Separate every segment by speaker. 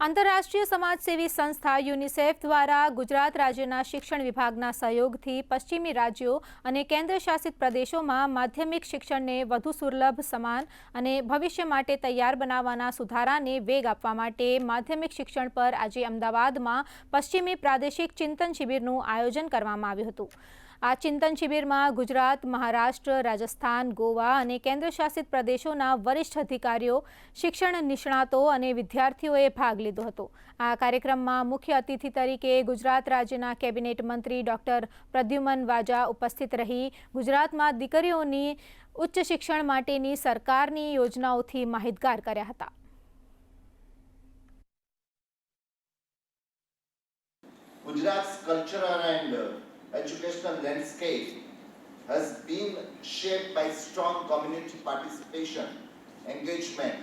Speaker 1: આંતરરાષ્ટ્રીય સમાજસેવી સંસ્થા યુનિસેફ દ્વારા ગુજરાત રાજ્યના શિક્ષણ વિભાગના સહયોગથી પશ્ચિમી રાજ્યો અને કેન્દ્રશાસિત પ્રદેશોમાં માધ્યમિક શિક્ષણને વધુ સુલભ, સમાન અને ભવિષ્ય માટે તૈયાર બનાવવાના સુધારાને વેગ આપવા માટે માધ્યમિક શિક્ષણ પર આજે અમદાવાદમાં પશ્ચિમી પ્રાદેશિક ચિંતન શિબિરનું આયોજન કરવામાં આવ્યું હતું। આ ચિંતન શિબિરમાં ગુજરાત, મહારાષ્ટ્ર, રાજસ્થાન, ગોવા અને કેન્દ્રશાસિત પ્રદેશોના વરિષ્ઠ અધિકારીઓ, શિક્ષણ નિષ્ણાતો અને વિદ્યાર્થીઓએ ભાગ લીધો હતો। આ કાર્યક્રમમાં મુખ્ય અતિથિ તરીકે ગુજરાત રાજ્યના કેબિનેટ મંત્રી ડોક્ટર પ્રદ્યુમન વાજા ઉપસ્થિત રહી ગુજરાતમાં દીકરીઓની ઉચ્ચ શિક્ષણ માટેની સરકારની યોજનાઓથી માહિતગાર કર્યા હતા।
Speaker 2: Gujarat's cultural and educational landscape has been shaped by strong community participation, engagement,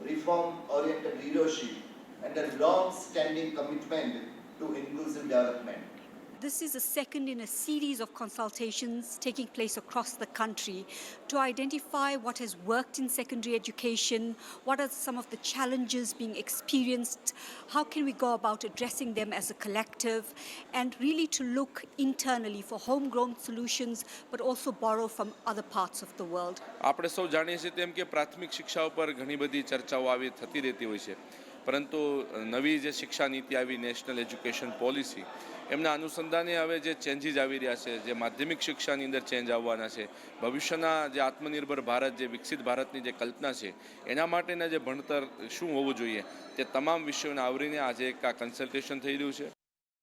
Speaker 2: reform-oriented leadership, and a long-standing commitment to inclusive development.
Speaker 3: This is the second in a series of consultations taking place across the country to identify what has worked in secondary education, what are some of the challenges being experienced, how can we go about addressing them as a collective, and really to look internally for homegrown solutions but also borrow from other parts of the world.
Speaker 4: આપણે સૌ જાણીએ છીએ તેમ કે પ્રાથમિક શિક્ષા ઉપર ઘણી બધી ચર્ચાઓ આવી થતી રહેતી હોય છે, પરંતુ નવી જે શિક્ષા નીતિ આવી, નેશનલ એજ્યુકેશન પોલિસી, એમના અનુસંધાને હવે જે ચેન્જીસ આવી રહ્યા છે, જે માધ્યમિક શિક્ષાની અંદર ચેન્જ આવવાના છે, ભવિષ્યના જે આત્મનિર્ભર ભારત, જે વિકસિત ભારતની જે કલ્પના છે, એના માટેના જે ભણતર શું હોવું જોઈએ તે તમામ વિષયોને આવરીને આજે એક આ કન્સલ્ટેશન થઈ રહ્યું છે।